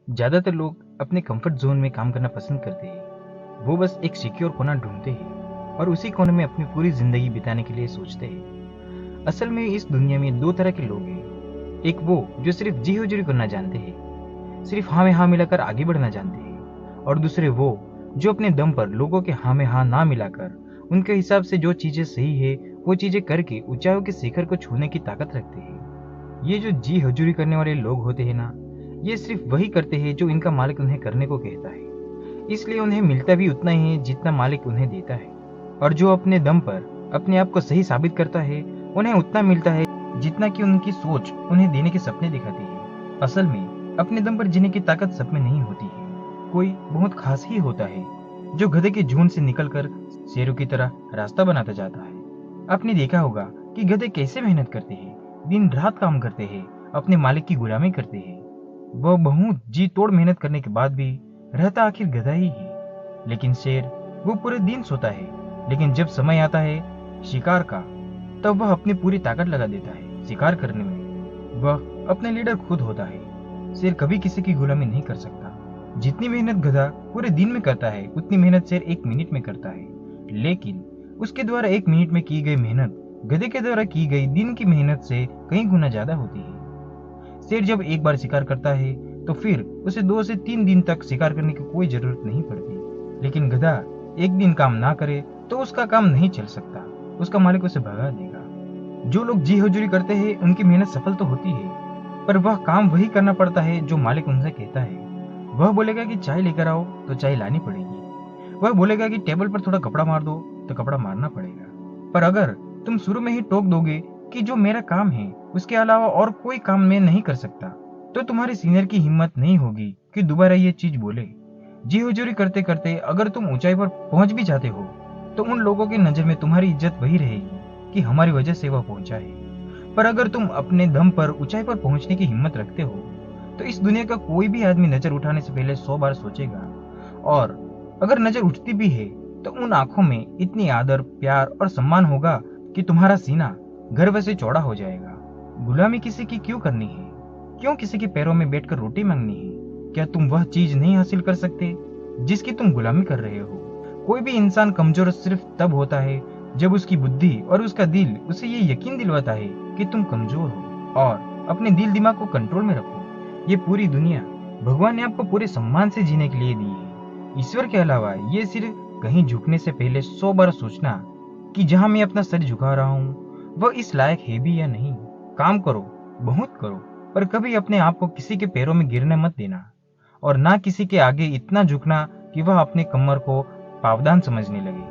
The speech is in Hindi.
ज्यादातर लोग अपने कंफर्ट जोन में काम करना पसंद करते हैं। वो बस एक सिक्योर कोना ढूंढते हैं और उसी कोने में अपनी पूरी जिंदगी बिताने के लिए सोचते हैं। असल में इस दुनिया में दो तरह के लोग हैं। एक वो जो सिर्फ जी हुजूरी करना जानते हैं, सिर्फ हाँ में हाँ मिलाकर आगे बढ़ना जानते हैं, और दूसरे वो जो अपने दम पर लोगों के हाँ में हाँ ना मिलाकर उनके हिसाब से जो चीजें सही है वो चीजें करके ऊंचाइयों के शिखर को छूने की ताकत रखते हैं। ये जो जी हजूरी करने वाले लोग होते हैं ना, ये सिर्फ वही करते हैं जो इनका मालिक उन्हें करने को कहता है, इसलिए उन्हें मिलता भी उतना ही है जितना मालिक उन्हें देता है। और जो अपने दम पर अपने आप को सही साबित करता है, उन्हें उतना मिलता है जितना कि उनकी सोच उन्हें देने के सपने दिखाती है। असल में अपने दम पर जीने की ताकत सब में नहीं होती है, कोई बहुत खास ही होता है जो गधे के झुंड से निकलकर शेरों की तरह रास्ता बनाता जाता है। आपने देखा होगा कि गधे कैसे मेहनत करते हैं, दिन रात काम करते हैं, अपने मालिक की गुलामी करते हैं। वह बहुत जी तोड़ मेहनत करने के बाद भी रहता आखिर गधा ही है। लेकिन शेर, वो पूरे दिन सोता है, लेकिन जब समय आता है शिकार का, तब वह अपनी पूरी ताकत लगा देता है शिकार करने में। वह अपने लीडर खुद होता है। शेर कभी किसी की गुलामी नहीं कर सकता। जितनी मेहनत गधा पूरे दिन में करता है उतनी मेहनत शेर एक मिनट में करता है। लेकिन उसके द्वारा एक मिनट में की गई मेहनत गधे के द्वारा की गई दिन की मेहनत से कई गुना ज्यादा होती है। शेर जब एक बार शिकार करता है तो फिर उसे 2 से 3 दिन तक शिकार करने की कोई जरूरत नहीं पड़ती। लेकिन गधा एक दिन काम ना करे तो उसका काम नहीं चल सकता, उसका मालिक उसे भगा देगा। जो लोग जी हजूरी करते हैं उनकी मेहनत सफल तो होती है, पर वह काम वही करना पड़ता है जो मालिक उनसे कहता है। वह बोलेगा कि चाय लेकर आओ तो चाय लानी पड़ेगी। वह बोलेगा कि टेबल पर थोड़ा कपड़ा मार दो तो कपड़ा मारना पड़ेगा। पर अगर तुम शुरू में ही टोक दोगे कि जो मेरा काम है उसके अलावा और कोई काम मैं नहीं कर सकता, तो तुम्हारे सीनियर की हिम्मत नहीं होगी कि दोबारा ये चीज बोले। जी हुजूरी करते करते अगर तुम ऊंचाई पर पहुंच भी जाते हो तो उन लोगों की नजर में तुम्हारी इज्जत वही रहेगी कि हमारी वजह से वह पहुंचा है। पर अगर तुम अपने दम पर ऊंचाई पर पहुंचने की हिम्मत रखते हो तो इस दुनिया का कोई भी आदमी नजर उठाने से पहले 100 बार सोचेगा। और अगर नजर उठती भी है तो उन आंखों में इतनी आदर, प्यार और सम्मान होगा कि तुम्हारा सीना गर्व से चौड़ा हो जाएगा। गुलामी किसी की क्यों करनी है? क्यों किसी के पैरों में बैठकर रोटी मांगनी है? क्या तुम वह चीज नहीं हासिल कर सकते जिसकी तुम गुलामी कर रहे हो? कोई भी इंसान कमजोर सिर्फ तब होता है जब उसकी बुद्धि और उसका दिल उसे ये यकीन दिलवाता है कि तुम कमजोर हो। और अपने दिल दिमाग को कंट्रोल में रखो। ये पूरी दुनिया भगवान ने आपको पूरे सम्मान से जीने के लिए दी है। ईश्वर के अलावा ये सिर्फ कहीं झुकने से पहले 100 बार सोचना कि जहां मैं अपना सर झुका रहा हूँ वह इस लायक है भी या नहीं। काम करो, बहुत करो, पर कभी अपने आप को किसी के पैरों में गिरने मत देना, और ना किसी के आगे इतना झुकना कि वह अपने कमर को पावदान समझने लगे।